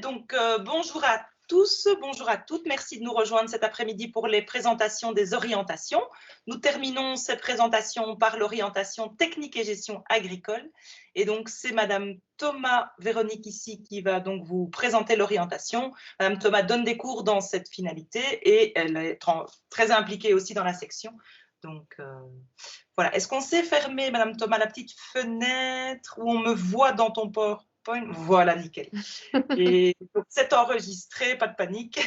Donc, bonjour à tous, bonjour à toutes. Merci de nous rejoindre cet après-midi pour les présentations des orientations. Nous terminons cette présentation par l'orientation technique et gestion agricole. Et donc, c'est Madame Thomas Véronique ici qui va donc vous présenter l'orientation. Madame Thomas donne des cours dans cette finalité et elle est très impliquée aussi dans la section. Donc, voilà. Est-ce qu'on sait fermer, Madame Thomas, la petite fenêtre où on me voit dans ton PowerPoint? Voilà, nickel. Et donc, c'est enregistré, pas de panique.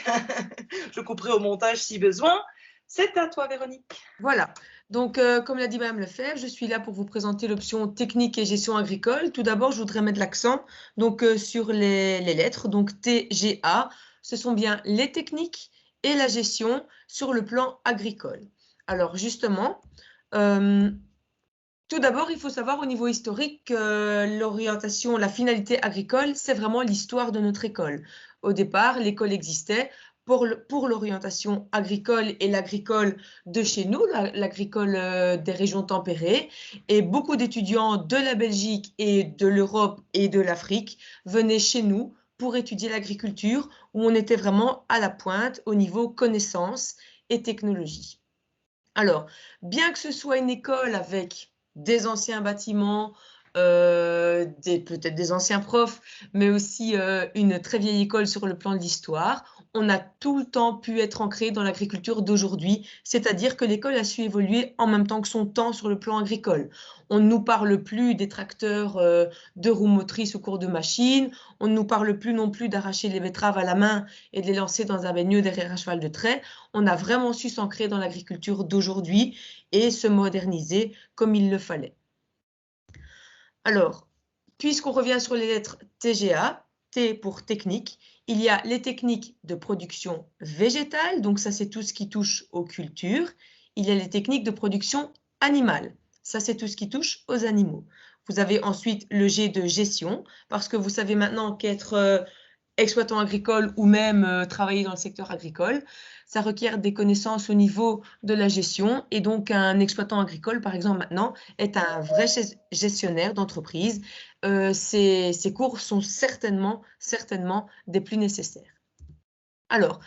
Je couperai au montage si besoin. C'est à toi, Véronique. Voilà. Donc, comme l'a dit Madame Lefebvre, je suis là pour vous présenter l'option technique et gestion agricole. Tout d'abord, je voudrais mettre l'accent sur les lettres. Donc, TGA, ce sont bien les techniques et la gestion sur le plan agricole. Alors, justement, tout d'abord, il faut savoir au niveau historique que l'orientation, la finalité agricole, c'est vraiment l'histoire de notre école. Au départ, l'école existait pour l'orientation agricole et l'agricole de chez nous, l'agricole des régions tempérées. Et beaucoup d'étudiants de la Belgique et de l'Europe et de l'Afrique venaient chez nous pour étudier l'agriculture, où on était vraiment à la pointe au niveau connaissances et technologie. Alors, bien que ce soit une école avec des anciens bâtiments, peut-être des anciens profs, mais aussi une très vieille école sur le plan de l'histoire, on a tout le temps pu être ancré dans l'agriculture d'aujourd'hui, c'est-à-dire que l'école a su évoluer en même temps que son temps sur le plan agricole. On ne nous parle plus des tracteurs de roues motrices au cours de machines, on ne nous parle plus non plus d'arracher les betteraves à la main et de les lancer dans un baigneux derrière un cheval de trait. On a vraiment su s'ancrer dans l'agriculture d'aujourd'hui et se moderniser comme il le fallait. Alors, puisqu'on revient sur les lettres TGA, T pour technique, il y a les techniques de production végétale, donc ça c'est tout ce qui touche aux cultures. Il y a les techniques de production animale, ça c'est tout ce qui touche aux animaux. Vous avez ensuite le G de gestion, parce que vous savez maintenant qu'être exploitant agricole ou même travailler dans le secteur agricole, ça requiert des connaissances au niveau de la gestion et donc un exploitant agricole, par exemple, maintenant, est un vrai gestionnaire d'entreprise. Ces cours sont certainement des plus nécessaires. Alors,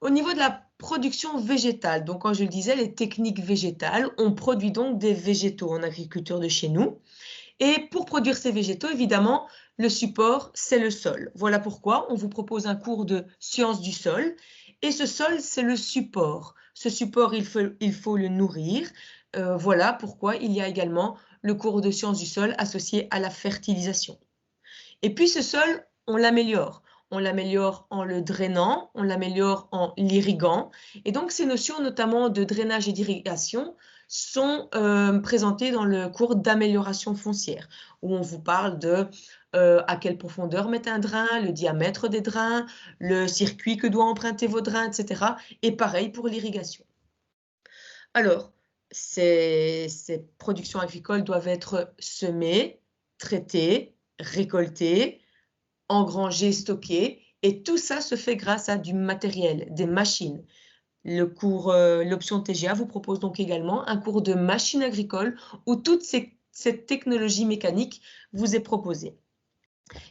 au niveau de la production végétale, donc quand je le disais, les techniques végétales, on produit donc des végétaux en agriculture de chez nous. Et pour produire ces végétaux, évidemment, le support, c'est le sol. Voilà pourquoi on vous propose un cours de sciences du sol. Et ce sol, c'est le support. Ce support, il faut le nourrir. Voilà pourquoi il y a également le cours de sciences du sol associé à la fertilisation. Et puis ce sol, on l'améliore. On l'améliore en le drainant, on l'améliore en l'irriguant. Et donc ces notions, notamment de drainage et d'irrigation, sont présentées dans le cours d'amélioration foncière, où on vous parle de à quelle profondeur mettre un drain, le diamètre des drains, le circuit que doit emprunter vos drains, etc. Et pareil pour l'irrigation. Alors, ces productions agricoles doivent être semées, traitées, récoltées, engrangées, stockées, et tout ça se fait grâce à du matériel, des machines. L'option TGA vous propose donc également un cours de machines agricoles où toute cette technologie mécanique vous est proposée.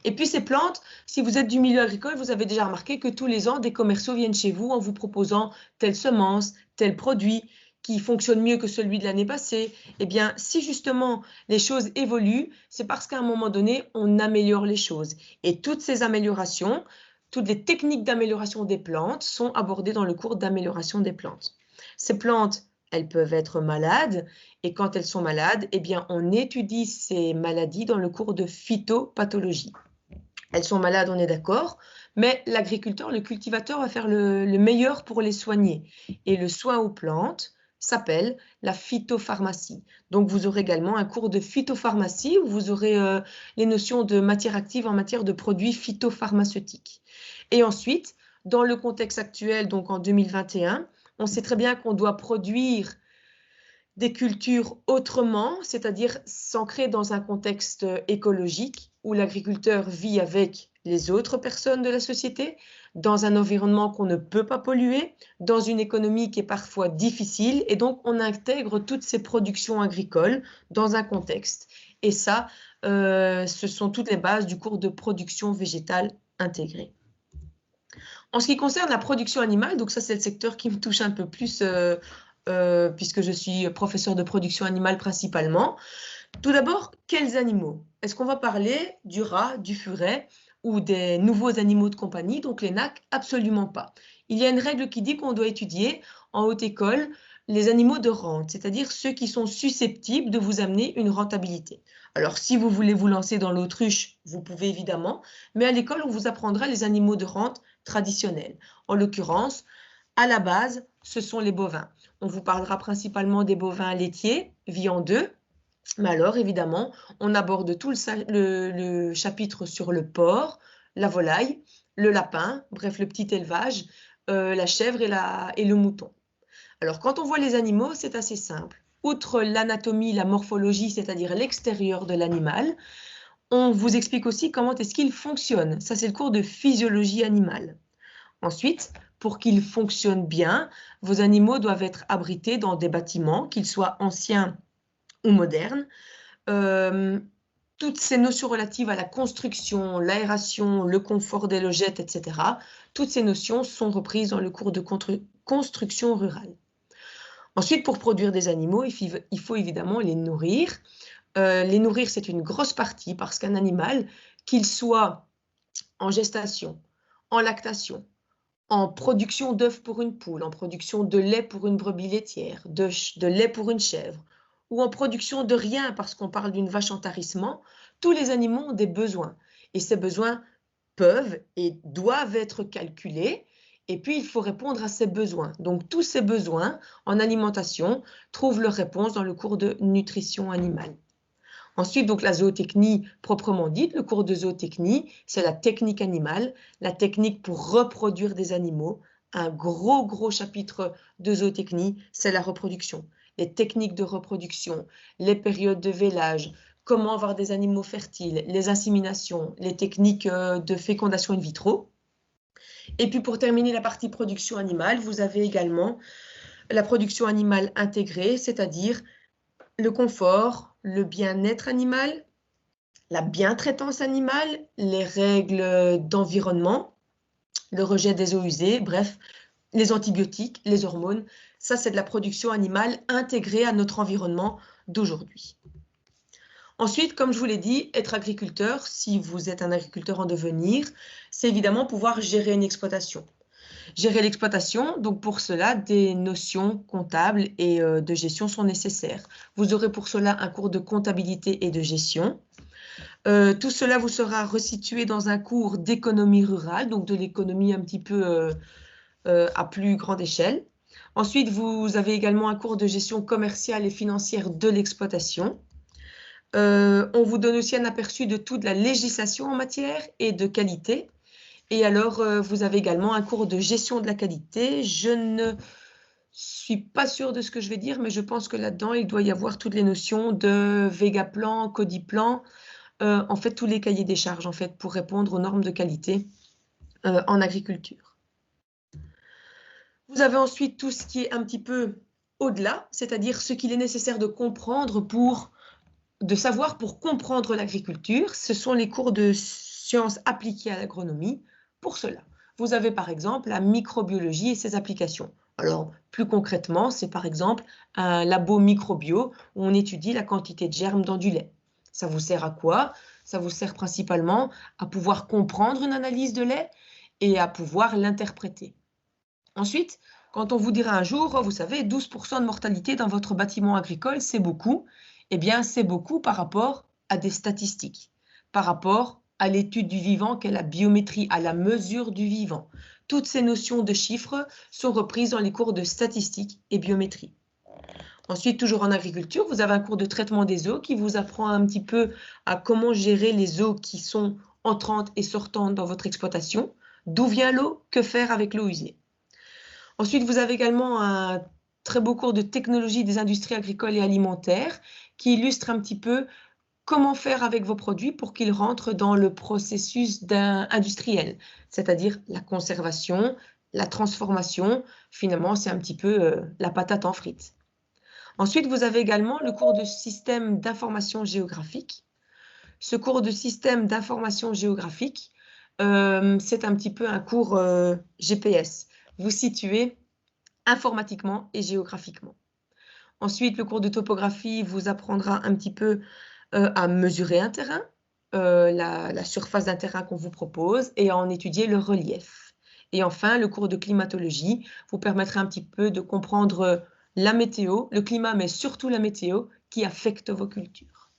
Et puis ces plantes, si vous êtes du milieu agricole, vous avez déjà remarqué que tous les ans, des commerciaux viennent chez vous en vous proposant telle semence, tel produit qui fonctionne mieux que celui de l'année passée. Eh bien, si justement les choses évoluent, c'est parce qu'à un moment donné, on améliore les choses. Et toutes ces améliorations, toutes les techniques d'amélioration des plantes sont abordées dans le cours d'amélioration des plantes. Ces plantes, elles peuvent être malades et quand elles sont malades, eh bien, on étudie ces maladies dans le cours de phytopathologie. Elles sont malades, on est d'accord, mais l'agriculteur, le cultivateur va faire le meilleur pour les soigner. Et le soin aux plantes s'appelle la phytopharmacie. Donc, vous aurez également un cours de phytopharmacie où vous aurez les notions de matière active en matière de produits phytopharmaceutiques. Et ensuite, dans le contexte actuel, donc en 2021, on sait très bien qu'on doit produire des cultures autrement, c'est-à-dire s'ancrer dans un contexte écologique où l'agriculteur vit avec les autres personnes de la société, dans un environnement qu'on ne peut pas polluer, dans une économie qui est parfois difficile, et donc on intègre toutes ces productions agricoles dans un contexte. Et ça, ce sont toutes les bases du cours de production végétale intégré. En ce qui concerne la production animale, donc ça c'est le secteur qui me touche un peu plus puisque je suis professeur de production animale principalement. Tout d'abord, quels animaux? Est-ce qu'on va parler du rat, du furet ou des nouveaux animaux de compagnie, donc les NAC? Absolument pas. Il y a une règle qui dit qu'on doit étudier en haute école les animaux de rente, c'est-à-dire ceux qui sont susceptibles de vous amener une rentabilité. Alors, si vous voulez vous lancer dans l'autruche, vous pouvez évidemment, mais à l'école, on vous apprendra les animaux de rente traditionnels. En l'occurrence, à la base, ce sont les bovins. On vous parlera principalement des bovins laitiers, viandeux, mais alors, évidemment, on aborde tout le chapitre sur le porc, la volaille, le lapin, bref, le petit élevage, la chèvre et le mouton. Alors, quand on voit les animaux, c'est assez simple. Outre l'anatomie, la morphologie, c'est-à-dire l'extérieur de l'animal, on vous explique aussi comment est-ce qu'il fonctionne. Ça, c'est le cours de physiologie animale. Ensuite, pour qu'ils fonctionnent bien, vos animaux doivent être abrités dans des bâtiments, qu'ils soient anciens ou modernes. Toutes ces notions relatives à la construction, l'aération, le confort des logettes, etc., toutes ces notions sont reprises dans le cours de construction rurale. Ensuite, pour produire des animaux, il faut évidemment les nourrir. Les nourrir, c'est une grosse partie parce qu'un animal, qu'il soit en gestation, en lactation, en production d'œufs pour une poule, en production de lait pour une brebis laitière, de lait pour une chèvre, ou en production de rien parce qu'on parle d'une vache en tarissement, tous les animaux ont des besoins. Et ces besoins peuvent et doivent être calculés, et puis il faut répondre à ces besoins. Donc tous ces besoins en alimentation trouvent leur réponse dans le cours de nutrition animale. Ensuite, donc la zootechnie proprement dite, le cours de zootechnie, c'est la technique animale, la technique pour reproduire des animaux. Un gros chapitre de zootechnie, c'est la reproduction. Les techniques de reproduction, les périodes de vélage, comment avoir des animaux fertiles, les inséminations, les techniques de fécondation in vitro. Et puis pour terminer la partie production animale, vous avez également la production animale intégrée, c'est-à-dire le confort, le bien-être animal, la bientraitance animale, les règles d'environnement, le rejet des eaux usées, bref, les antibiotiques, les hormones. Ça, c'est de la production animale intégrée à notre environnement d'aujourd'hui. Ensuite, comme je vous l'ai dit, être agriculteur, si vous êtes un agriculteur en devenir, c'est évidemment pouvoir gérer une exploitation. Gérer l'exploitation, donc pour cela, des notions comptables et de gestion sont nécessaires. Vous aurez pour cela un cours de comptabilité et de gestion. Tout cela vous sera resitué dans un cours d'économie rurale, donc de l'économie un petit peu à plus grande échelle. Ensuite, vous avez également un cours de gestion commerciale et financière de l'exploitation. On vous donne aussi un aperçu de toute la législation en matière et de qualité. Et alors, vous avez également un cours de gestion de la qualité. Je ne suis pas sûre de ce que je vais dire, mais je pense que là-dedans, il doit y avoir toutes les notions de Vegaplan, Codiplan, en fait, tous les cahiers des charges, en fait, pour répondre aux normes de qualité en agriculture. Vous avez ensuite tout ce qui est un petit peu au-delà, c'est-à-dire ce qu'il est nécessaire de comprendre de savoir pour comprendre l'agriculture. Ce sont les cours de sciences appliquées à l'agronomie. Pour cela, vous avez par exemple la microbiologie et ses applications. Alors, plus concrètement, c'est par exemple un labo microbio où on étudie la quantité de germes dans du lait. Ça vous sert à quoi? Ça vous sert principalement à pouvoir comprendre une analyse de lait et à pouvoir l'interpréter. Ensuite, quand on vous dira un jour, oh, vous savez, 12% de mortalité dans votre bâtiment agricole, c'est beaucoup. Eh bien, c'est beaucoup par rapport à des statistiques, par rapport à l'étude du vivant qu'est la biométrie, à la mesure du vivant. Toutes ces notions de chiffres sont reprises dans les cours de statistiques et biométrie. Ensuite, toujours en agriculture, vous avez un cours de traitement des eaux qui vous apprend un petit peu à comment gérer les eaux qui sont entrantes et sortantes dans votre exploitation. D'où vient l'eau? Que faire avec l'eau usée? Ensuite, vous avez également un très beau cours de technologie des industries agricoles et alimentaires qui illustre un petit peu comment faire avec vos produits pour qu'ils rentrent dans le processus industriel, c'est-à-dire la conservation, la transformation. Finalement, c'est un petit peu la patate en frites. Ensuite, vous avez également le cours de système d'information géographique. Ce cours de système d'information géographique c'est un petit peu un cours GPS. Vous situez informatiquement et géographiquement. Ensuite, le cours de topographie vous apprendra un petit peu à mesurer un terrain, la surface d'un terrain qu'on vous propose, et à en étudier le relief. Et enfin, le cours de climatologie vous permettra un petit peu de comprendre la météo, le climat, mais surtout la météo qui affecte vos cultures.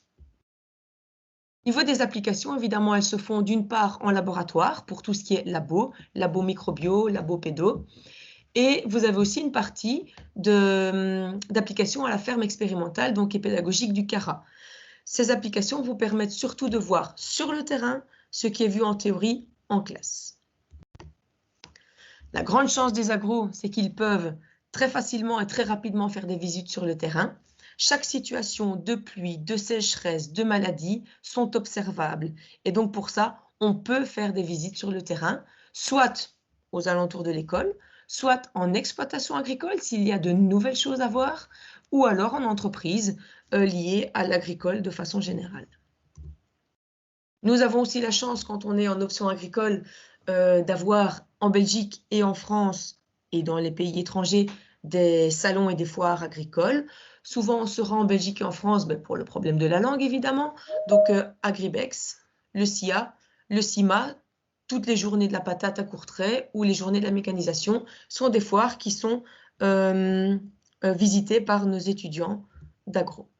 Au niveau des applications, évidemment, elles se font d'une part en laboratoire pour tout ce qui est labo microbio, labo pédo. Et vous avez aussi une partie d'application à la ferme expérimentale, donc et pédagogique du CARA. Ces applications vous permettent surtout de voir sur le terrain ce qui est vu en théorie en classe. La grande chance des agros, c'est qu'ils peuvent très facilement et très rapidement faire des visites sur le terrain. Chaque situation de pluie, de sécheresse, de maladie sont observables. Et donc pour ça, on peut faire des visites sur le terrain, soit aux alentours de l'école, soit en exploitation agricole s'il y a de nouvelles choses à voir, ou alors en entreprise liée à l'agricole de façon générale. Nous avons aussi la chance, quand on est en option agricole, d'avoir en Belgique et en France et dans les pays étrangers des salons et des foires agricoles. Souvent, on se rend en Belgique et en France pour le problème de la langue, évidemment. Donc, Agribex, le SIA, le CIMA, toutes les journées de la patate à Courtrai ou les journées de la mécanisation sont des foires qui sont visitées par nos étudiants d'agro.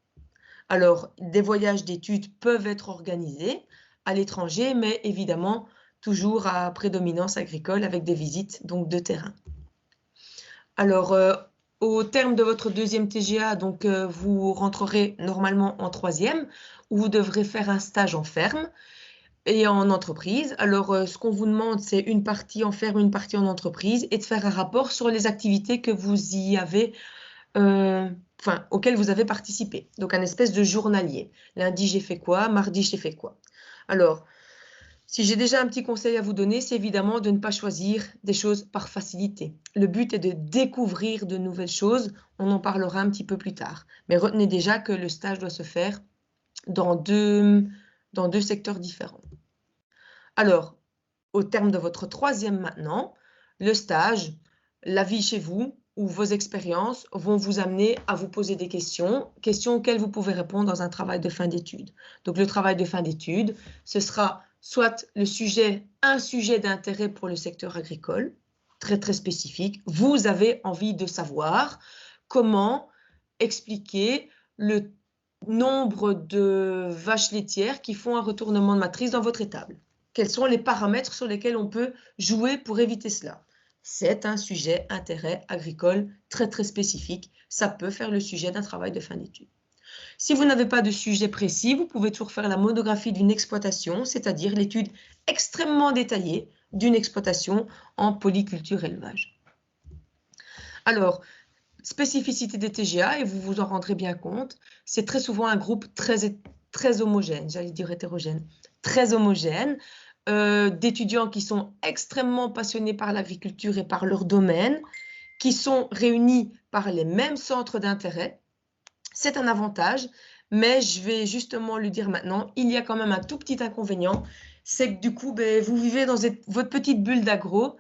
Alors, des voyages d'études peuvent être organisés à l'étranger, mais évidemment, toujours à prédominance agricole avec des visites donc de terrain. Alors, au terme de votre deuxième TGA, donc, vous rentrerez normalement en troisième, où vous devrez faire un stage en ferme et en entreprise. Alors, ce qu'on vous demande, c'est une partie en ferme, une partie en entreprise, et de faire un rapport sur les activités que vous y avez auquel vous avez participé. Donc, un espèce de journalier. Lundi, j'ai fait quoi? Mardi, j'ai fait quoi? Alors, si j'ai déjà un petit conseil à vous donner, c'est évidemment de ne pas choisir des choses par facilité. Le but est de découvrir de nouvelles choses. On en parlera un petit peu plus tard. Mais retenez déjà que le stage doit se faire dans deux secteurs différents. Alors, au terme de votre troisième maintenant, le stage, la vie chez vous ou vos expériences vont vous amener à vous poser des questions auxquelles vous pouvez répondre dans un travail de fin d'études. Donc, le travail de fin d'études, ce sera soit un sujet d'intérêt pour le secteur agricole, très très spécifique. Vous avez envie de savoir comment expliquer le nombre de vaches laitières qui font un retournement de matrice dans votre étable. Quels sont les paramètres sur lesquels on peut jouer pour éviter cela? C'est un sujet intérêt agricole très très spécifique. Ça peut faire le sujet d'un travail de fin d'études. Si vous n'avez pas de sujet précis, vous pouvez toujours faire la monographie d'une exploitation, c'est-à-dire l'étude extrêmement détaillée d'une exploitation en polyculture élevage. Alors, spécificité des TGA, et vous vous en rendrez bien compte, c'est très souvent un groupe très homogène, j'allais dire hétérogène, très homogène, d'étudiants qui sont extrêmement passionnés par l'agriculture et par leur domaine, qui sont réunis par les mêmes centres d'intérêt. C'est un avantage, mais je vais justement le dire maintenant, il y a quand même un tout petit inconvénient, c'est que du coup, vous vivez dans votre petite bulle d'agro,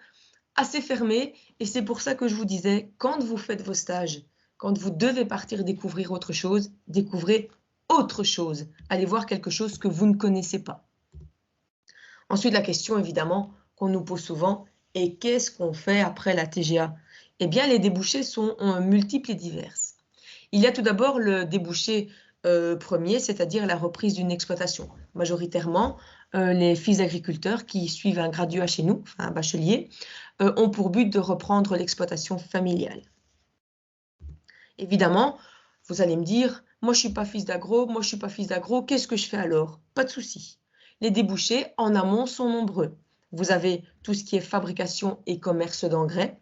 assez fermée, et c'est pour ça que je vous disais, quand vous faites vos stages, quand vous devez partir découvrir autre chose, découvrez autre chose. Allez voir quelque chose que vous ne connaissez pas. Ensuite, la question, évidemment, qu'on nous pose souvent, est qu'est-ce qu'on fait après la TGA? Eh bien, les débouchés sont multiples et diverses. Il y a tout d'abord le débouché premier, c'est-à-dire la reprise d'une exploitation. Majoritairement, les fils agriculteurs qui suivent un graduat chez nous, enfin un bachelier, ont pour but de reprendre l'exploitation familiale. Évidemment, vous allez me dire, moi je ne suis pas fils d'agro, qu'est-ce que je fais alors? Pas de souci. Les débouchés en amont sont nombreux. Vous avez tout ce qui est fabrication et commerce d'engrais,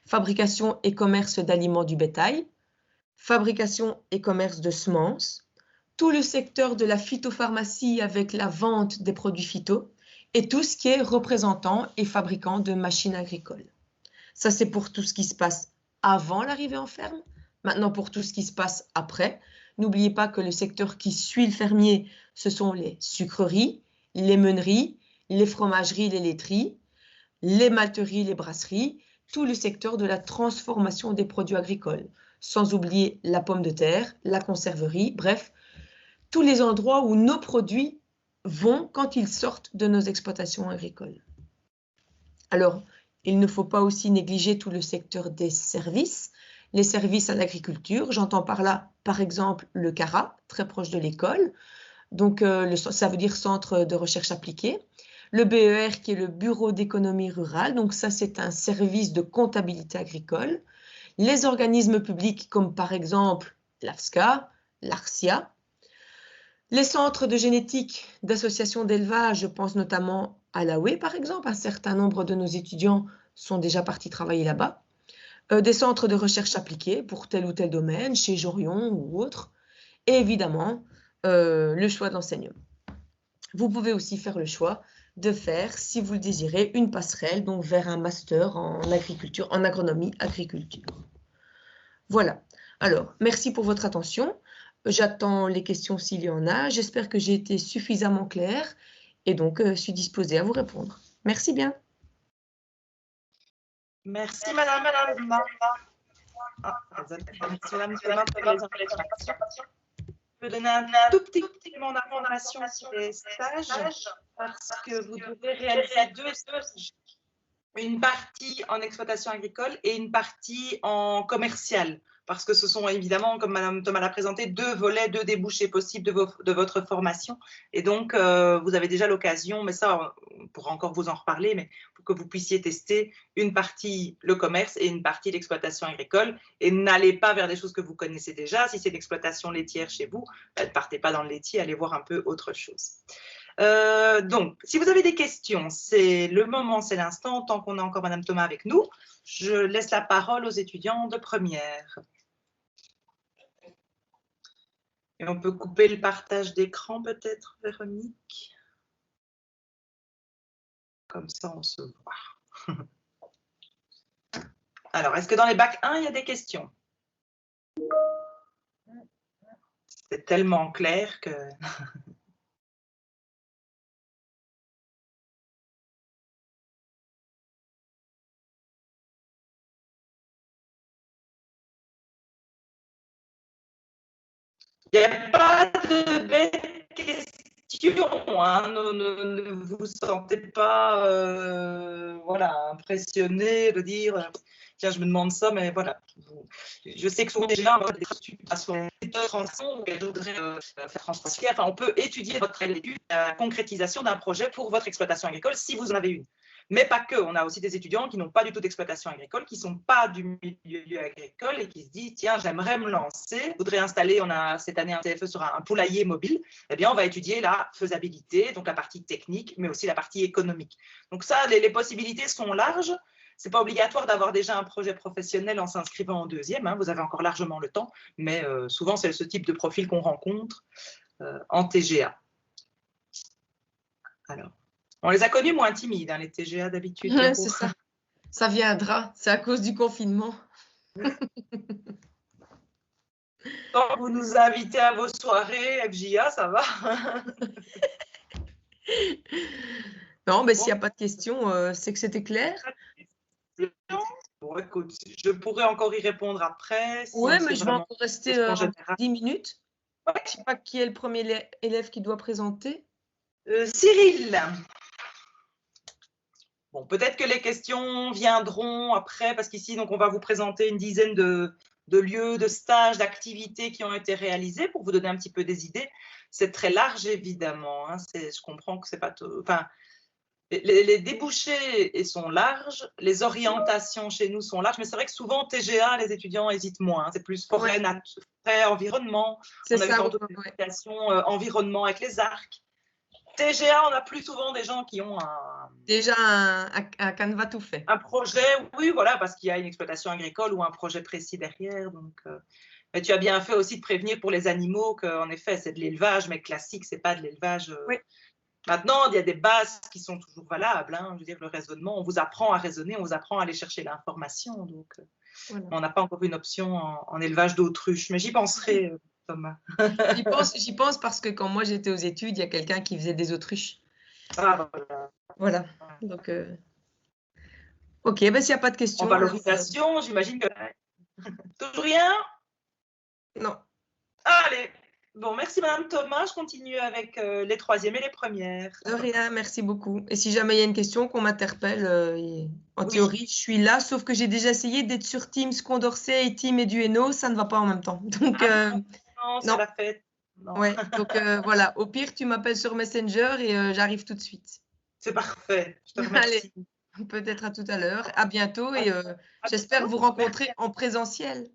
fabrication et commerce d'aliments du bétail, fabrication et commerce de semences, tout le secteur de la phytopharmacie avec la vente des produits phyto et tout ce qui est représentant et fabricant de machines agricoles. Ça, c'est pour tout ce qui se passe avant l'arrivée en ferme. Maintenant, pour tout ce qui se passe après, n'oubliez pas que le secteur qui suit le fermier, ce sont les sucreries, les meuneries, les fromageries, les laiteries, les malteries, les brasseries, tout le secteur de la transformation des produits agricoles, sans oublier la pomme de terre, la conserverie, bref, tous les endroits où nos produits vont quand ils sortent de nos exploitations agricoles. Alors, il ne faut pas aussi négliger tout le secteur des services. Les services à l'agriculture, j'entends par là, par exemple, le CARA, très proche de l'école, donc ça veut dire Centre de recherche appliquée. Le BER, qui est le Bureau d'économie rurale, donc ça, c'est un service de comptabilité agricole. Les organismes publics, comme par exemple l'AFSCA, l'ARCIA. Les centres de génétique d'associations d'élevage, je pense notamment à l'AOE, par exemple. Un certain nombre de nos étudiants sont déjà partis travailler là-bas. Des centres de recherche appliquée pour tel ou tel domaine, chez Jorion ou autre. Et évidemment, le choix d'enseignement. Vous pouvez aussi faire le choix de faire, si vous le désirez, une passerelle donc vers un master en agriculture, en agronomie agriculture. Voilà. Alors, merci pour votre attention. J'attends les questions s'il y en a. J'espère que j'ai été suffisamment claire et donc je suis disposée à vous répondre. Merci bien. Merci Madame Thomas. Merci Madame Thomas pour les informations. Je peux donner un tout petit élément d'information sur les stages parce que vous devez réaliser 2 stages. Une partie en exploitation agricole et une partie en commercial. Parce que ce sont évidemment, comme Madame Thomas l'a présenté, 2 volets, 2 débouchés possibles de votre formation. Et donc, vous avez déjà l'occasion, mais ça, on pourra encore vous en reparler, mais pour que vous puissiez tester une partie le commerce et une partie l'exploitation agricole. Et n'allez pas vers des choses que vous connaissez déjà. Si c'est l'exploitation laitière chez vous, ne partez pas dans le laitier, allez voir un peu autre chose. Donc, si vous avez des questions, c'est le moment, c'est l'instant. Tant qu'on a encore Madame Thomas avec nous, je laisse la parole aux étudiants de première. Et on peut couper le partage d'écran peut-être, Véronique? Comme ça, on se voit. Alors, est-ce que dans les bacs 1, il y a des questions? C'est tellement clair que... Il n'y a pas de belles questions, hein. Ne vous sentez pas voilà, impressionné de dire tiens, je me demande ça, mais voilà. Je sais que souvent déjà, des chansons, je voudrais faire transférer. Enfin, on peut étudier votre étude, la concrétisation d'un projet pour votre exploitation agricole si vous en avez une. Mais pas que, on a aussi des étudiants qui n'ont pas du tout d'exploitation agricole, qui ne sont pas du milieu agricole et qui se disent, tiens, j'aimerais me lancer, je voudrais installer, on a cette année un CFE sur un poulailler mobile, eh bien, on va étudier la faisabilité, donc la partie technique, mais aussi la partie économique. Donc ça, les possibilités sont larges. Ce n'est pas obligatoire d'avoir déjà un projet professionnel en s'inscrivant en 2e, hein, vous avez encore largement le temps, mais souvent, c'est ce type de profil qu'on rencontre en TGA. Alors. On les a connus moins timides, hein, les TGA d'habitude. Ouais, c'est ça. Ça viendra, c'est à cause du confinement. Quand vous nous invitez à vos soirées FJA, ça va. Non, mais s'il n'y a pas de questions, c'est que c'était clair. Bon, écoute, je pourrais encore y répondre après. Oui, mais je vais encore rester 10 minutes. Ouais. Je ne sais pas qui est le premier élève qui doit présenter. Cyril. Bon, peut-être que les questions viendront après, parce qu'ici, donc, on va vous présenter une dizaine de lieux, de stages, d'activités qui ont été réalisés pour vous donner un petit peu des idées. C'est très large, évidemment. Hein. Je comprends que c'est pas tout. Enfin, les débouchés sont larges, les orientations chez nous sont larges, mais c'est vrai que souvent, TGA, les étudiants hésitent moins. Hein. C'est plus forêt, forêt, environnement. C'est ça. On a eu d'éducation, environnement avec les arcs. TGA, on a plus souvent des gens qui ont déjà un canevas tout fait. Un projet, oui, voilà, parce qu'il y a une exploitation agricole ou un projet précis derrière. Donc, mais tu as bien fait aussi de prévenir pour les animaux qu'en effet, c'est de l'élevage, mais classique, c'est pas de l'élevage. Oui. Maintenant, il y a des bases qui sont toujours valables. Hein, je veux dire, le raisonnement, on vous apprend à raisonner, on vous apprend à aller chercher l'information. Donc, voilà. On n'a pas encore une option en élevage d'autruche, mais j'y penserai. Thomas. J'y pense parce que quand moi j'étais aux études, il y a quelqu'un qui faisait des autruches. Ah, voilà. Voilà. Donc, ok, ben, s'il n'y a pas de questions. En valorisation, j'imagine que... Toujours rien? Non. Allez. Bon, merci Madame Thomas. Je continue avec les troisièmes et les premières. De rien, merci beaucoup. Et si jamais il y a une question, qu'on m'interpelle, en Oui. théorie, je suis là, sauf que j'ai déjà essayé d'être sur Teams, Condorcet et Team et Dueno, ça ne va pas en même temps. Donc, Non, c'est non. la fête. Non. Ouais, donc voilà, au pire, tu m'appelles sur Messenger et j'arrive tout de suite. C'est parfait, je te remercie. Allez, peut-être à tout à l'heure. À bientôt et À j'espère bientôt. vous rencontrer en présentiel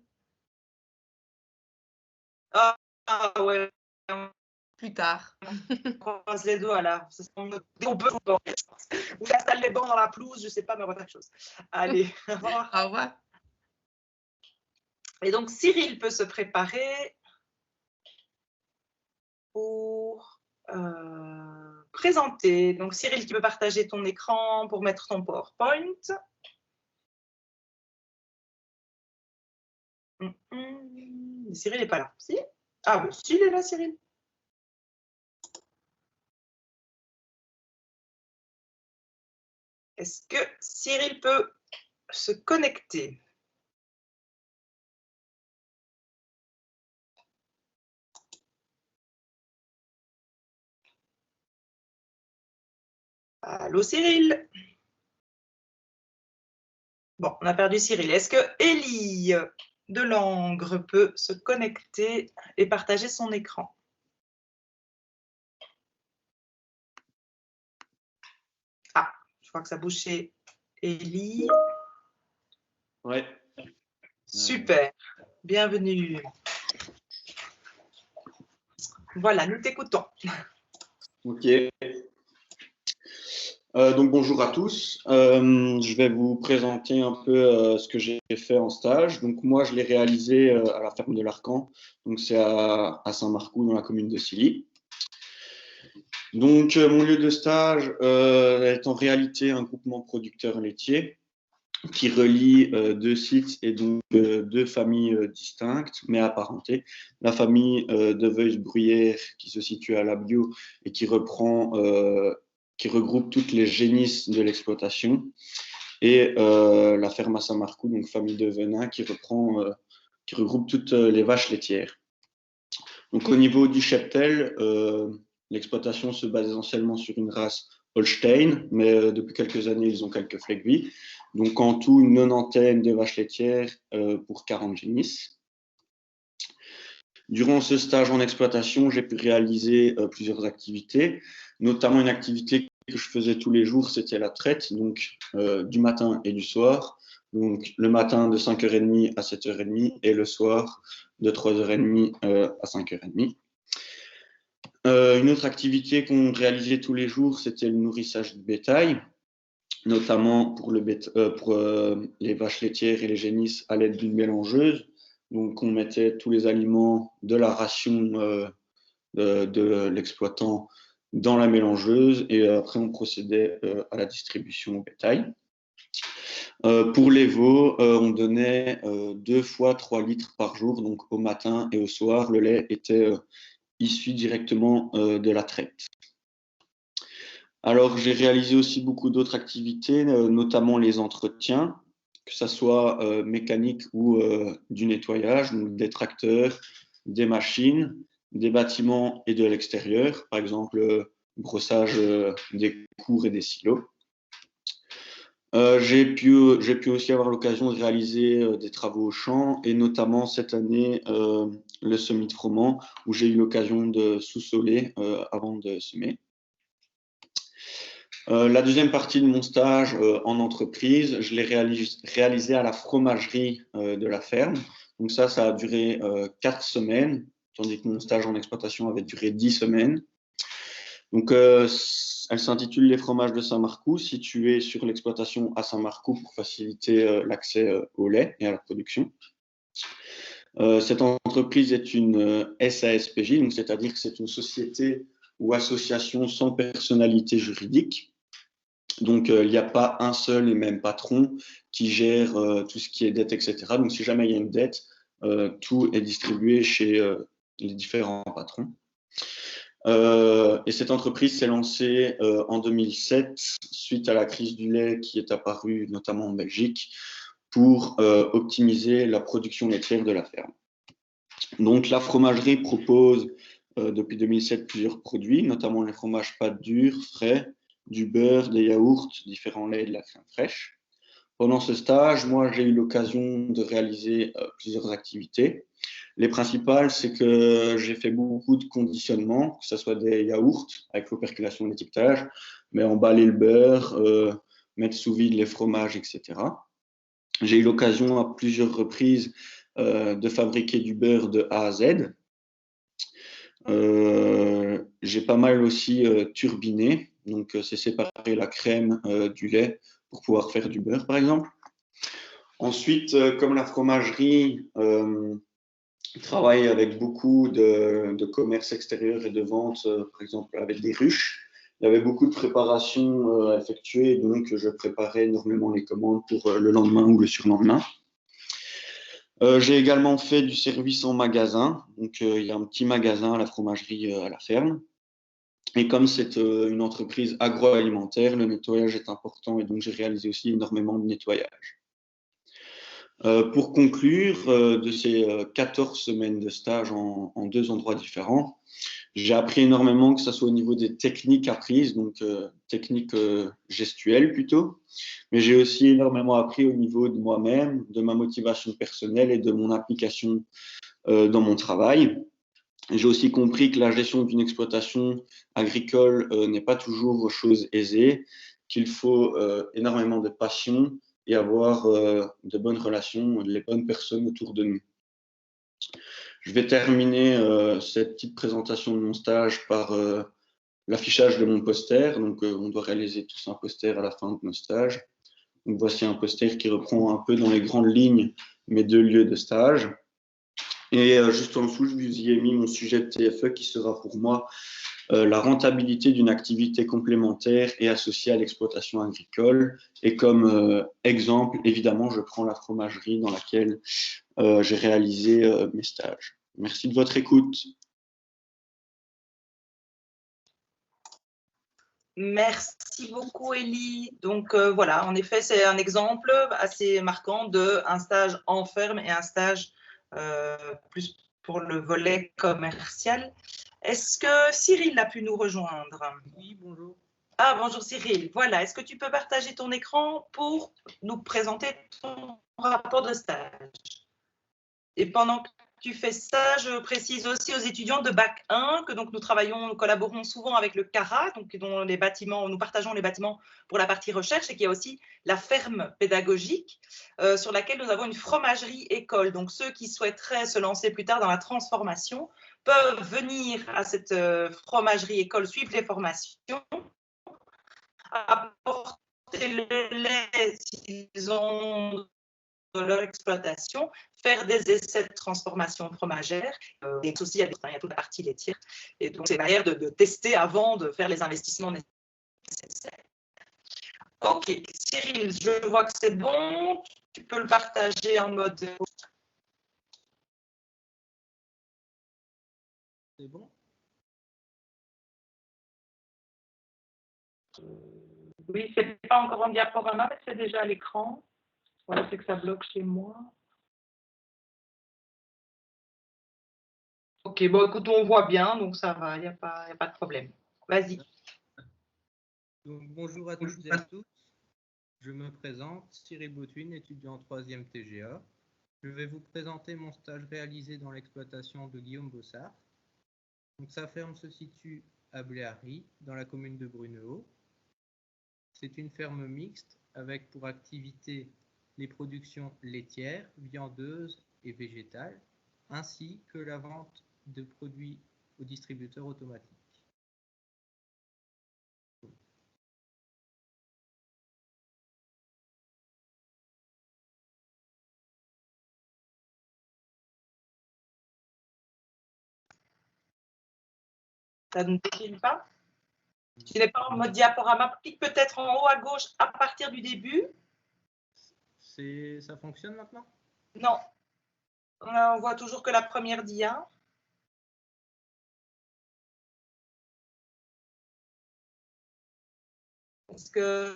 Ah ouais, plus tard. on croise les doigts là. On peut ou installe les bancs dans la pelouse, je sais pas, mais on va faire quelque chose. Allez, au revoir. Au revoir. Et donc Cyril peut se préparer pour présenter. Donc Cyril, tu peux partager ton écran pour mettre ton PowerPoint. Cyril n'est pas là. Si? Ah oui, si, il est là, Cyril. Est-ce que Cyril peut se connecter? Allô, Cyril? Bon, on a perdu Cyril. Est-ce que Élie Delangre peut se connecter et partager son écran? Ah, je crois que ça bouge chez Élie. Ouais. Super, bienvenue. Voilà, nous t'écoutons. Ok. Donc bonjour à tous. Je vais vous présenter un peu ce que j'ai fait en stage. Donc moi, je l'ai réalisé à la ferme de l'Arcan. Donc c'est à Saint-Marcoux, dans la commune de Silly. Donc mon lieu de stage est en réalité un groupement producteur laitier qui relie deux sites et donc deux familles distinctes mais apparentées. La famille de Veuze-Bruyère qui se situe à Labio et qui regroupe toutes les génisses de l'exploitation, et la ferme à Saint-Marcoux, donc famille de Venin, qui regroupe toutes les vaches laitières. Donc au niveau du cheptel, l'exploitation se base essentiellement sur une race Holstein, mais depuis quelques années, ils ont quelques Fleckvieh. Donc en tout, une 90aine de vaches laitières pour 40 génisses. Durant ce stage en exploitation, j'ai pu réaliser plusieurs activités, notamment une activité que je faisais tous les jours, c'était la traite, donc du matin et du soir. Donc le matin de 5h30 à 7h30 et le soir de 3h30 à 5h30. Une autre activité qu'on réalisait tous les jours, c'était le nourrissage du bétail, notamment pour les vaches laitières et les génisses à l'aide d'une mélangeuse. Donc, on mettait tous les aliments de la ration de l'exploitant dans la mélangeuse et après, on procédait à la distribution au bétail. Pour les veaux, on donnait 2 fois 3 litres par jour, donc au matin et au soir. Le lait était issu directement de la traite. Alors, j'ai réalisé aussi beaucoup d'autres activités, notamment les entretiens, que ce soit mécanique ou du nettoyage, donc des tracteurs, des machines, des bâtiments et de l'extérieur, par exemple brossage des cours et des silos. J'ai pu aussi avoir l'occasion de réaliser des travaux au champ et notamment cette année le semis de froment où j'ai eu l'occasion de sous-soler avant de semer. La deuxième partie de mon stage en entreprise, je l'ai réalisé à la fromagerie de la ferme. Donc ça a duré 4 semaines, tandis que mon stage en exploitation avait duré 10 semaines. Donc, elle s'intitule Les fromages de Saint-Marcoux, située sur l'exploitation à Saint-Marcoux pour faciliter l'accès au lait et à la production. Cette entreprise est une SASPJ, donc c'est-à-dire que c'est une société ou association sans personnalité juridique. Donc, il n'y a pas un seul et même patron qui gère tout ce qui est dette, etc. Donc, si jamais il y a une dette, tout est distribué chez les différents patrons. Et cette entreprise s'est lancée en 2007 suite à la crise du lait qui est apparue notamment en Belgique pour optimiser la production laitière de la ferme. Donc la fromagerie propose depuis 2007 plusieurs produits, notamment les fromages pâte dure, frais, du beurre, des yaourts, différents laits et de la crème fraîche. Pendant ce stage, moi, j'ai eu l'occasion de réaliser plusieurs activités. Les principales, c'est que j'ai fait beaucoup de conditionnement, que ce soit des yaourts avec l'operculation et l'étiquetage, mais emballer le beurre, mettre sous vide les fromages, etc. J'ai eu l'occasion à plusieurs reprises de fabriquer du beurre de A à Z. J'ai pas mal aussi turbiné, donc c'est séparer la crème du lait pour pouvoir faire du beurre, par exemple. Ensuite, comme la fromagerie travaille avec beaucoup de commerce extérieur et de vente, par exemple avec des ruches, il y avait beaucoup de préparation à effectuer, donc je préparais énormément les commandes pour le lendemain ou le surlendemain. J'ai également fait du service en magasin, donc il y a un petit magasin à la fromagerie à la ferme. Et comme c'est une entreprise agroalimentaire, le nettoyage est important et donc j'ai réalisé aussi énormément de nettoyage. Pour conclure, de ces 14 semaines de stage en 2 endroits différents, j'ai appris énormément, que ce soit au niveau des techniques apprises, donc techniques gestuelles plutôt, mais j'ai aussi énormément appris au niveau de moi-même, de ma motivation personnelle et de mon application dans mon travail. J'ai aussi compris que la gestion d'une exploitation agricole n'est pas toujours chose aisée, qu'il faut énormément de passion et avoir de bonnes relations, les bonnes personnes autour de nous. Je vais terminer cette petite présentation de mon stage par l'affichage de mon poster. Donc, on doit réaliser tous un poster à la fin de nos stages. Donc, voici un poster qui reprend un peu dans les grandes lignes mes 2 lieux de stage. Et juste en dessous, je vous y ai mis mon sujet de TFE qui sera pour moi la rentabilité d'une activité complémentaire et associée à l'exploitation agricole. Et comme exemple, évidemment, je prends la fromagerie dans laquelle j'ai réalisé mes stages. Merci de votre écoute. Merci beaucoup, Élie. Donc, voilà, en effet, c'est un exemple assez marquant d'un stage en ferme et un stage plus pour le volet commercial. Est-ce que Cyril a pu nous rejoindre? Oui, bonjour. Ah, bonjour Cyril. Voilà, est-ce que tu peux partager ton écran pour nous présenter ton rapport de stage? Et pendant que tu fais ça, je précise aussi aux étudiants de Bac 1 que donc nous collaborons souvent avec le CARA, donc dont les bâtiments, nous partageons les bâtiments pour la partie recherche, et qu'il y a aussi la ferme pédagogique sur laquelle nous avons une fromagerie école. Donc ceux qui souhaiteraient se lancer plus tard dans la transformation peuvent venir à cette fromagerie école, suivre les formations, apporter le lait s'ils ont dans leur exploitation, faire des essais de transformation fromagère. Et aussi, il y a toute la partie laitière. Et donc, c'est une manière de tester avant de faire les investissements nécessaires. OK, Cyril, je vois que c'est bon. Tu peux le partager en mode... C'est bon? Oui, ce n'est pas encore en diaporama, mais c'est déjà à l'écran. Voilà, c'est que ça bloque chez moi. OK, bon, écoute, on voit bien, donc ça va, il n'y a pas de problème. Vas-y. Donc, bonjour à toutes et à tous. Je me présente, Cyril Boutwin, étudiant en 3e TGA. Je vais vous présenter mon stage réalisé dans l'exploitation de Guillaume Bossart. Donc, sa ferme se situe à Bléary, dans la commune de Brunehaut. C'est une ferme mixte avec pour activité les productions laitières, viandeuses et végétales, ainsi que la vente de produits aux distributeurs automatiques. Ça ne défile pas? Tu n'es pas en mode diaporama. Clique peut-être en haut à gauche à partir du début. Ça fonctionne maintenant? Non. On voit toujours que la première dia. Est-ce que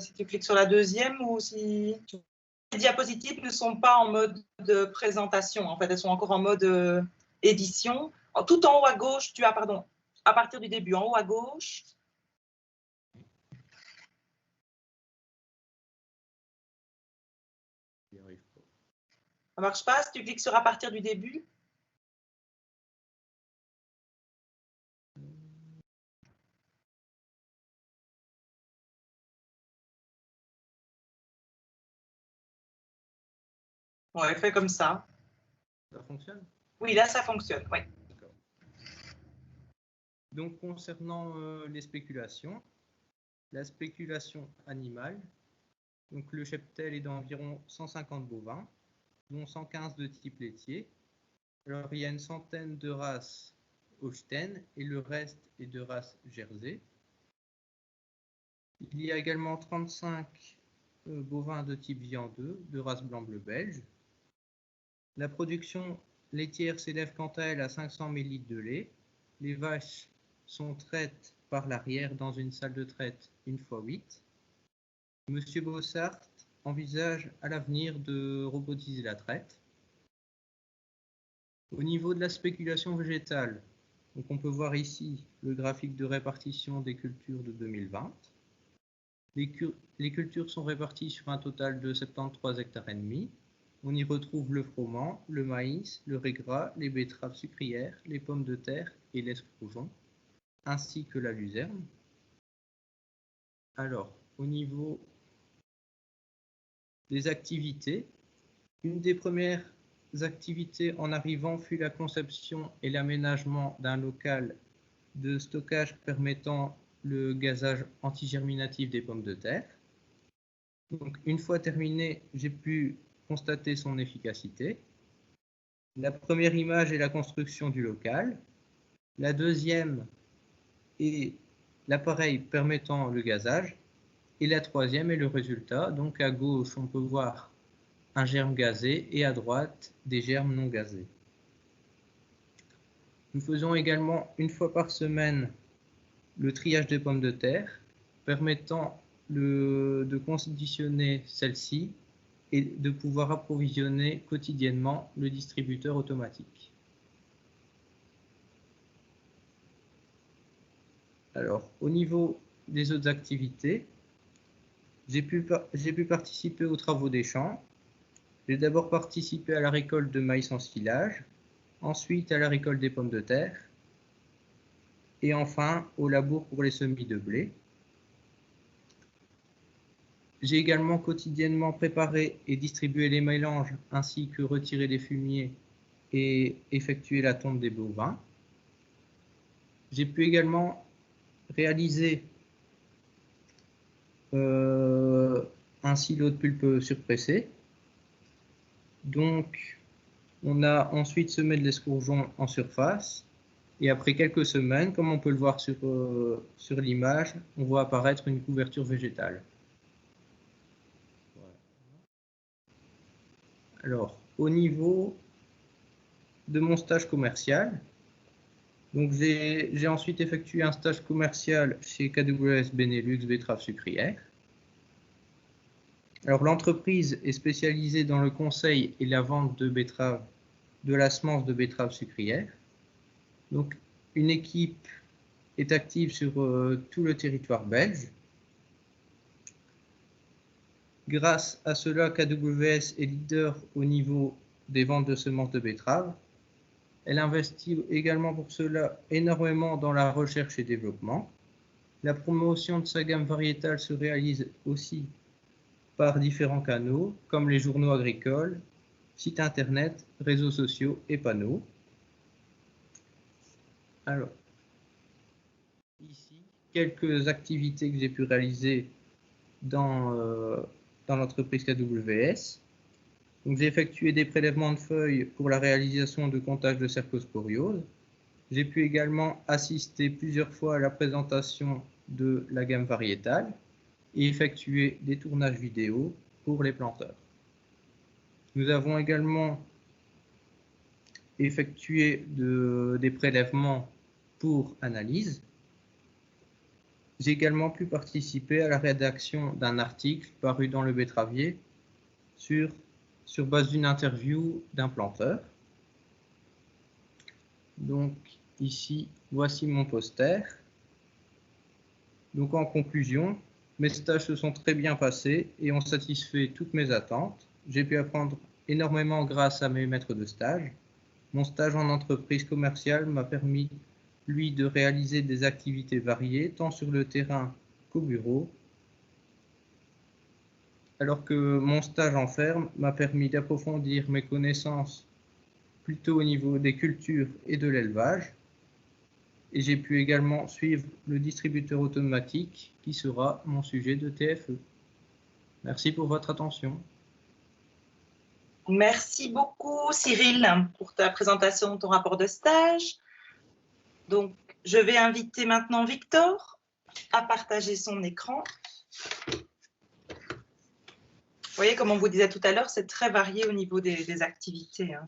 si tu cliques sur la deuxième ou si les diapositives ne sont pas en mode de présentation, en fait, elles sont encore en mode édition. Tout en haut à gauche, tu as, pardon, à partir du début, en haut à gauche. Ça ne marche pas si tu cliques sur à partir du début. Ouais, fais comme ça. Ça fonctionne? Oui, là, ça fonctionne. Ouais. D'accord. Donc, concernant les spéculations, la spéculation animale, donc le cheptel est d'environ 150 bovins, dont 115 de type laitier. Alors, il y a une centaine de races Holstein et le reste est de race Jersey. Il y a également 35 bovins de type viandeux, de race blanc-bleu belge. La production laitière s'élève quant à elle à 500 ml de lait. Les vaches sont traites par l'arrière dans une salle de traite 1x8. Monsieur Bossart envisage à l'avenir de robotiser la traite. Au niveau de la spéculation végétale, donc on peut voir ici le graphique de répartition des cultures de 2020. Les cultures sont réparties sur un total de 73 hectares et demi. On y retrouve le froment, le maïs, le riz gras, les betteraves sucrières, les pommes de terre et l'escrogeon, ainsi que la luzerne. Alors, au niveau des activités, une des premières activités en arrivant fut la conception et l'aménagement d'un local de stockage permettant le gazage antigerminatif des pommes de terre. Donc, une fois terminé, j'ai pu constater son efficacité. La première image est la construction du local. La deuxième est l'appareil permettant le gazage. Et la troisième est le résultat. Donc, à gauche, on peut voir un germe gazé et à droite, des germes non gazés. Nous faisons également une fois par semaine le triage des pommes de terre, permettant de conditionner celles-ci et de pouvoir approvisionner quotidiennement le distributeur automatique. Alors, au niveau des autres activités, j'ai pu participer aux travaux des champs. J'ai d'abord participé à la récolte de maïs en silage, ensuite à la récolte des pommes de terre, et enfin au labour pour les semis de blé. J'ai également quotidiennement préparé et distribué les mélanges ainsi que retiré les fumiers et effectué la tonte des bovins. J'ai pu également réaliser un silo de pulpe surpressé. Donc, on a ensuite semé de l'escourgeon en surface. Et après quelques semaines, comme on peut le voir sur l'image, on voit apparaître une couverture végétale. Alors, au niveau de mon stage commercial, donc j'ai ensuite effectué un stage commercial chez KWS Benelux Betteraves Sucrières. Alors, l'entreprise est spécialisée dans le conseil et la vente de betteraves, de la semence de betteraves sucrières. Donc, une équipe est active sur tout le territoire belge. Grâce à cela, KWS est leader au niveau des ventes de semences de betteraves. Elle investit également pour cela énormément dans la recherche et développement. La promotion de sa gamme variétale se réalise aussi par différents canaux, comme les journaux agricoles, sites internet, réseaux sociaux et panneaux. Alors, ici, quelques activités que j'ai pu réaliser dans l'entreprise KWS. Donc, j'ai effectué des prélèvements de feuilles pour la réalisation de comptage de cercosporiose. J'ai pu également assister plusieurs fois à la présentation de la gamme variétale et effectuer des tournages vidéo pour les planteurs. Nous avons également effectué des prélèvements pour analyse. J'ai également pu participer à la rédaction d'un article paru dans le Betteravier sur base d'une interview d'un planteur. Donc ici, voici mon poster. Donc en conclusion, mes stages se sont très bien passés et ont satisfait toutes mes attentes. J'ai pu apprendre énormément grâce à mes maîtres de stage. Mon stage en entreprise commerciale m'a permis, lui, de réaliser des activités variées, tant sur le terrain qu'au bureau, alors que mon stage en ferme m'a permis d'approfondir mes connaissances plutôt au niveau des cultures et de l'élevage. Et j'ai pu également suivre le distributeur automatique qui sera mon sujet de TFE. Merci pour votre attention. Merci beaucoup Cyril pour ta présentation de ton rapport de stage. Donc, je vais inviter maintenant Victor à partager son écran. Vous voyez, comme on vous disait tout à l'heure, c'est très varié au niveau des activités. Hein.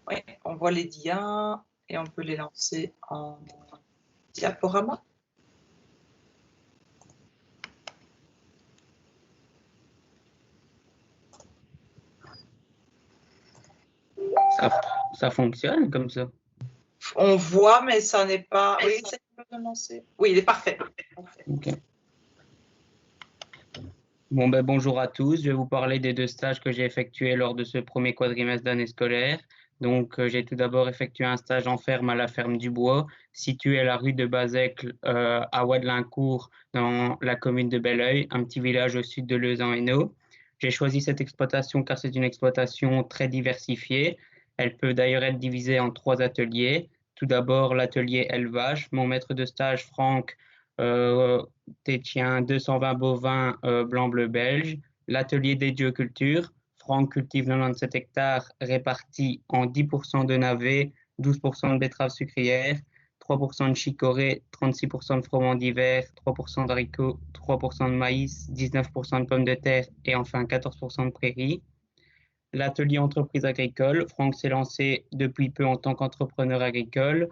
Oui, on voit les dias et on peut les lancer en diaporama. Ça fonctionne comme ça? On voit, mais ça n'est pas... Oui, c'est de lancer. Oui, il est parfait. Okay. Bon, bonjour à tous. Je vais vous parler des 2 stages que j'ai effectués lors de ce premier quadrimestre d'année scolaire. Donc, j'ai tout d'abord effectué un stage en ferme à la ferme du Bois, située à la rue de Bazecle, à Wadelincourt, dans la commune de Belleuil, un petit village au sud de Leuze-en-Hainaut. J'ai choisi cette exploitation car c'est une exploitation très diversifiée. Elle peut d'ailleurs être divisée en 3 ateliers. Tout d'abord, l'atelier élevage. Mon maître de stage, Franck, détient 220 bovins blanc-bleu belge. L'atelier dédié aux cultures. Franck cultive 97 hectares répartis en 10% de navets, 12% de betteraves sucrières, 3% de chicorée, 36% de froment d'hiver, 3% d'haricots, 3% de maïs, 19% de pommes de terre et enfin 14% de prairies. L'atelier entreprise agricole, Franck s'est lancé depuis peu en tant qu'entrepreneur agricole.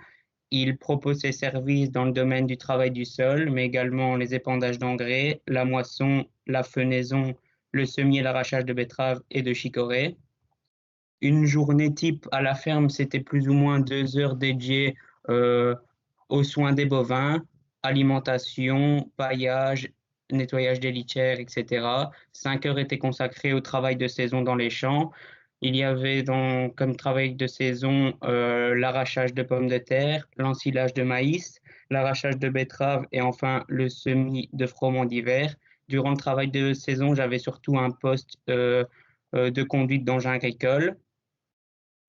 Il propose ses services dans le domaine du travail du sol, mais également les épandages d'engrais, la moisson, la fenaison, le semis et l'arrachage de betteraves et de chicorée. Une journée type à la ferme, c'était plus ou moins 2 heures dédiées aux soins des bovins, alimentation, paillage, nettoyage des litières, etc. 5 heures étaient consacrées au travail de saison dans les champs. Il y avait comme travail de saison l'arrachage de pommes de terre, l'ensilage de maïs, l'arrachage de betteraves et enfin le semis de froment d'hiver. Durant le travail de saison, j'avais surtout un poste de conduite d'engin agricole.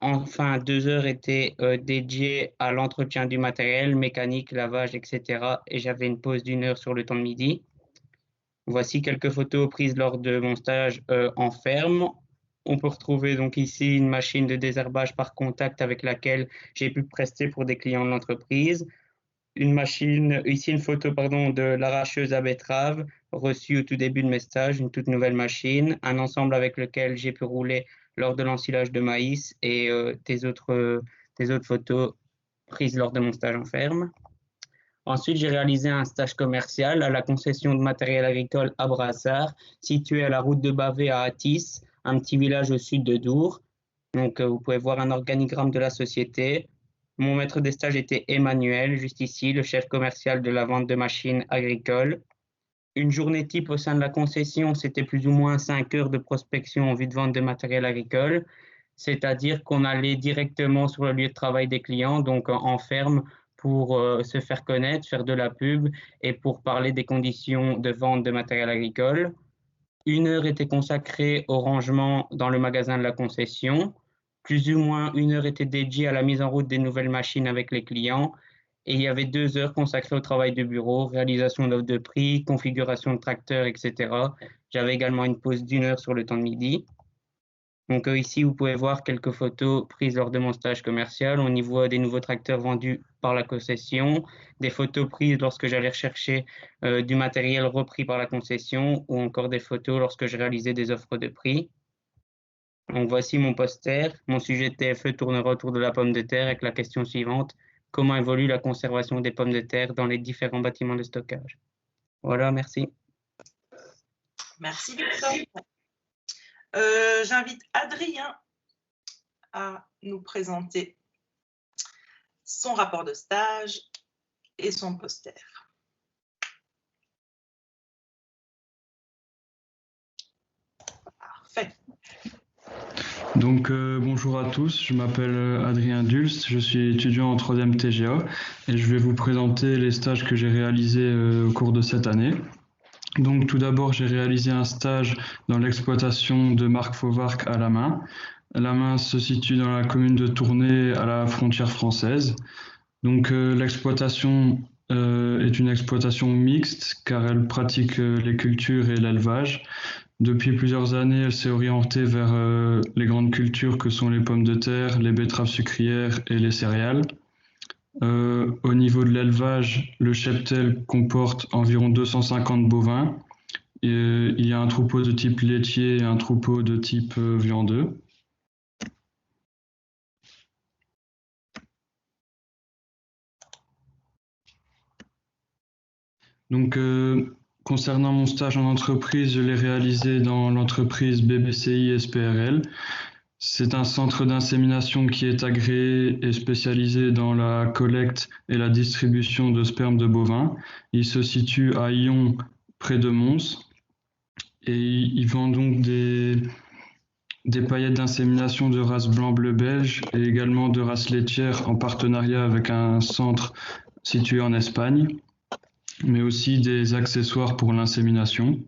Enfin, 2 heures étaient dédiées à l'entretien du matériel, mécanique, lavage, etc. Et j'avais une pause d'1 heure sur le temps de midi. Voici quelques photos prises lors de mon stage en ferme. On peut retrouver donc ici une machine de désherbage par contact avec laquelle j'ai pu prester pour des clients de l'entreprise. Ici une photo de l'arracheuse à betterave reçue au tout début de mes stages, une toute nouvelle machine, un ensemble avec lequel j'ai pu rouler lors de l'ensilage de maïs et des autres photos prises lors de mon stage en ferme. Ensuite, j'ai réalisé un stage commercial à la concession de matériel agricole à Brassard, situé à la route de Bavé à Athis, un petit village au sud de Dour. Donc, vous pouvez voir un organigramme de la société. Mon maître des stages était Emmanuel, juste ici, le chef commercial de la vente de machines agricoles. Une journée type au sein de la concession, c'était plus ou moins 5 heures de prospection en vue de vente de matériel agricole, c'est-à-dire qu'on allait directement sur le lieu de travail des clients, donc en ferme, pour se faire connaître, faire de la pub et pour parler des conditions de vente de matériel agricole. 1 heure était consacrée au rangement dans le magasin de la concession. Plus ou moins 1 heure était dédiée à la mise en route des nouvelles machines avec les clients. Et il y avait 2 heures consacrées au travail de bureau, réalisation d'offres de prix, configuration de tracteurs, etc. J'avais également une pause d'1 heure sur le temps de midi. Donc ici, vous pouvez voir quelques photos prises lors de mon stage commercial. On y voit des nouveaux tracteurs vendus par la concession, des photos prises lorsque j'allais rechercher du matériel repris par la concession ou encore des photos lorsque je réalisais des offres de prix. Donc voici mon poster. Mon sujet de TFE tournera autour de la pomme de terre avec la question suivante. Comment évolue la conservation des pommes de terre dans les différents bâtiments de stockage? Voilà, merci. Merci Victor. J'invite Adrien à nous présenter son rapport de stage et son poster. Parfait. Donc bonjour à tous, je m'appelle Adrien Dulst, je suis étudiant en 3e TGA et je vais vous présenter les stages que j'ai réalisés au cours de cette année. Donc tout d'abord, j'ai réalisé un stage dans l'exploitation de Marc Fauvarc à La Main. La Main se situe dans la commune de Tournai à la frontière française. Donc l'exploitation est une exploitation mixte car elle pratique les cultures et l'élevage. Depuis plusieurs années, elle s'est orientée vers les grandes cultures que sont les pommes de terre, les betteraves sucrières et les céréales. Au niveau de l'élevage, le cheptel comporte environ 250 bovins. Il y a un troupeau de type laitier et un troupeau de type viandeux. Donc, concernant mon stage en entreprise, je l'ai réalisé dans l'entreprise BBCI SPRL. C'est un centre d'insémination qui est agréé et spécialisé dans la collecte et la distribution de sperme de bovins. Il se situe à Yon, près de Mons, et il vend donc des paillettes d'insémination de race blanc-bleu belge et également de race laitière en partenariat avec un centre situé en Espagne, mais aussi des accessoires pour l'insémination.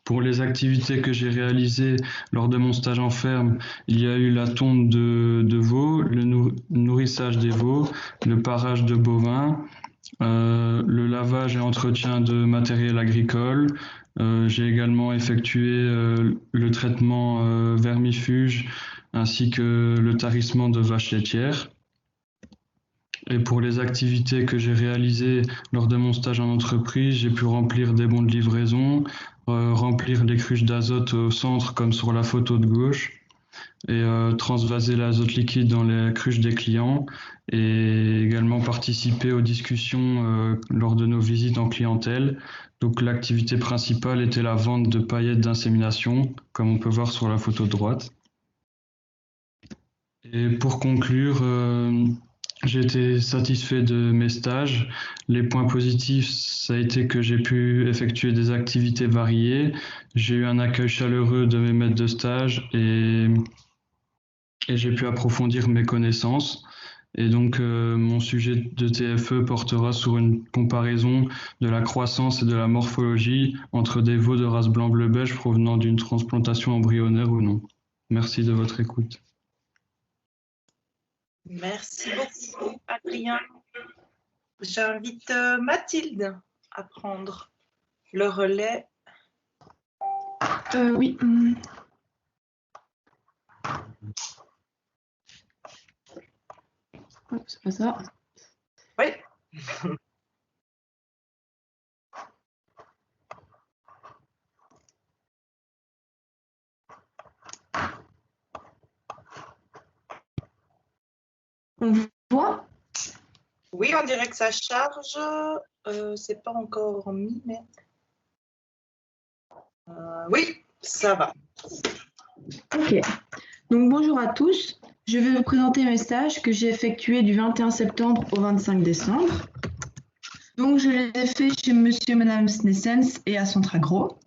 Pour les activités que j'ai réalisées lors de mon stage en ferme, il y a eu la tonte de veaux, le nourrissage des veaux, le parage de bovins, le lavage et entretien de matériel agricole. J'ai également effectué le traitement vermifuge ainsi que le tarissement de vaches laitières. Et pour les activités que j'ai réalisées lors de mon stage en entreprise, j'ai pu remplir des bons de livraison, remplir les cruches d'azote au centre comme sur la photo de gauche et transvaser l'azote liquide dans les cruches des clients et également participer aux discussions lors de nos visites en clientèle. Donc l'activité principale était la vente de paillettes d'insémination, comme on peut voir sur la photo de droite. Et pour conclure, j'ai été satisfait de mes stages. Les points positifs, ça a été que j'ai pu effectuer des activités variées. J'ai eu un accueil chaleureux de mes maîtres de stage et j'ai pu approfondir mes connaissances. Et donc, mon sujet de TFE portera sur une comparaison de la croissance et de la morphologie entre des veaux de race blanc-bleu belge provenant d'une transplantation embryonnaire ou non. Merci de votre écoute. Merci beaucoup, Adrien. J'invite Mathilde à prendre le relais. Oui. Oh, c'est pas ça. Oui. On voit? Oui, on dirait que ça charge. C'est pas encore mis, mais oui, ça va. Ok. Donc bonjour à tous. Je vais vous présenter mes stages que j'ai effectués du 21 septembre au 25 décembre. Donc je les ai faits chez Monsieur et Madame Snessens et à Centragro.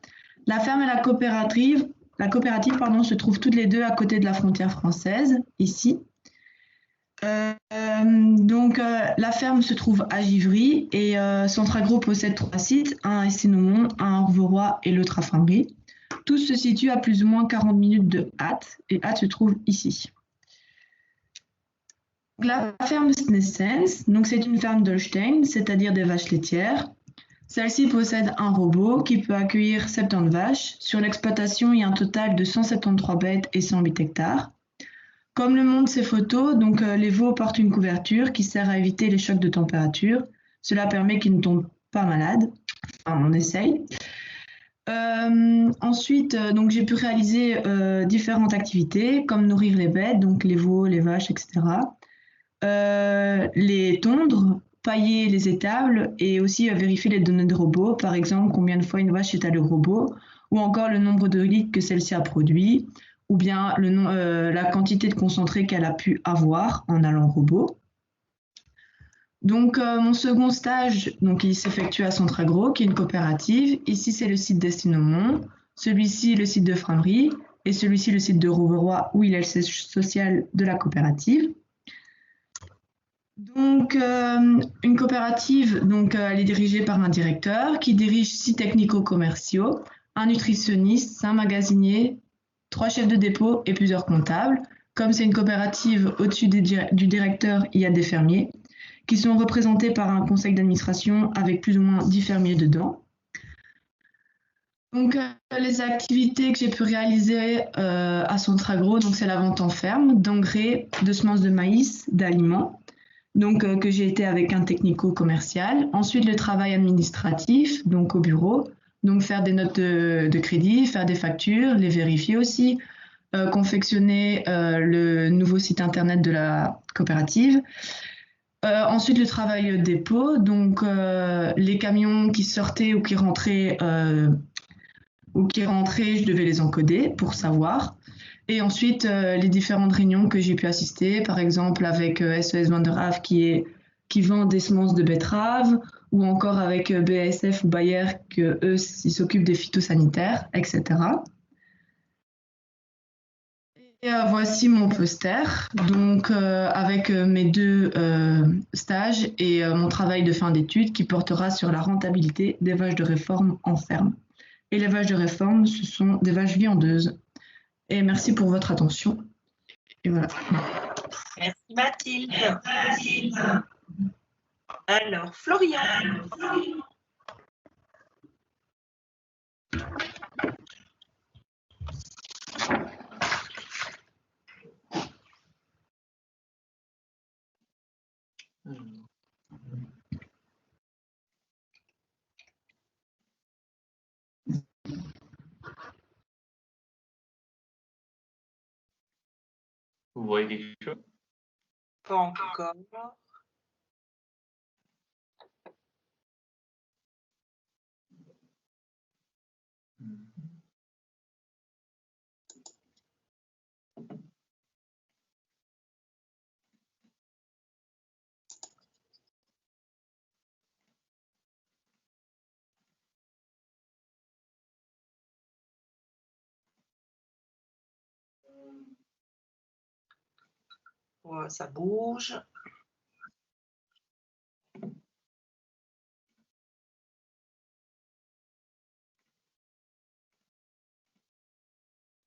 La ferme et la coopérative se trouvent toutes les deux à côté de la frontière française, ici. La ferme se trouve à Givry et Centragro possède 3 sites, un à Essénomont, un à Orveroy et l'autre à Fringry. Tous se situent à plus ou moins 40 minutes de Ath et Ath se trouve ici. La ferme Snessens, donc c'est une ferme d'Holstein, c'est-à-dire des vaches laitières. Celle-ci possède un robot qui peut accueillir 70 vaches. Sur l'exploitation, il y a un total de 173 bêtes et 108 hectares. Comme le montrent ces photos, donc, les veaux portent une couverture qui sert à éviter les chocs de température. Cela permet qu'ils ne tombent pas malades. Enfin, on essaye. Ensuite, donc, j'ai pu réaliser différentes activités comme nourrir les bêtes, donc les veaux, les vaches, etc. Les tondre, pailler les étables et aussi vérifier les données de robot, par exemple combien de fois une vache est allée au robot, ou encore le nombre de litres que celle-ci a produit, ou bien la quantité de concentré qu'elle a pu avoir en allant au robot. Donc, mon second stage, donc, il s'effectue à Centragro, qui est une coopérative. Ici, c'est le site d'Estinomont, celui-ci, le site de Framery, et celui-ci, le site de Roveroy, où il est le siège social de la coopérative. Donc, une coopérative, donc, elle est dirigée par un directeur qui dirige 6 technico-commerciaux, un nutritionniste, un magasinier, 3 chefs de dépôt et plusieurs comptables. Comme c'est une coopérative, au-dessus du directeur, il y a des fermiers qui sont représentés par un conseil d'administration avec plus ou moins 10 fermiers dedans. Donc, les activités que j'ai pu réaliser à Centragro, donc c'est la vente en ferme d'engrais, de semences de maïs, d'aliments, donc que j'ai été avec un technico-commercial. Ensuite, le travail administratif, donc au bureau, donc faire des notes de crédit, faire des factures, les vérifier aussi, confectionner le nouveau site internet de la coopérative. Ensuite, le travail dépôt, donc les camions qui sortaient ou qui rentraient, je devais les encoder pour savoir. Et ensuite, les différentes réunions que j'ai pu assister, par exemple avec SOS Vanderhaaf qui vend des semences de betteraves, ou encore avec BASF ou Bayer, eux, ils s'occupent des phytosanitaires, etc. Et voici mon poster, donc avec mes 2 stages et mon travail de fin d'études qui portera sur la rentabilité des vaches de réforme en ferme. Et les vaches de réforme, ce sont des vaches viandeuses. Et merci pour votre attention. Et voilà. Merci Mathilde. Alors, Florian. Vous voyez quelque chose? Pas encore. Ouais, ça bouge.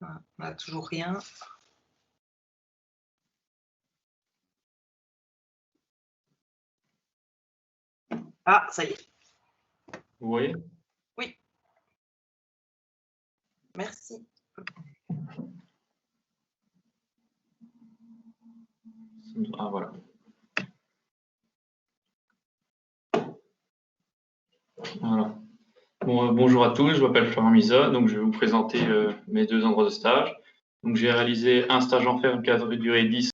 On n'a toujours rien. Ah, ça y est. Vous voyez? Oui. Merci. Ah, voilà. Voilà. Bon, bonjour à tous, je m'appelle Florent Misa, donc je vais vous présenter mes 2 endroits de stage. Donc j'ai réalisé un stage en ferme qui a duré 10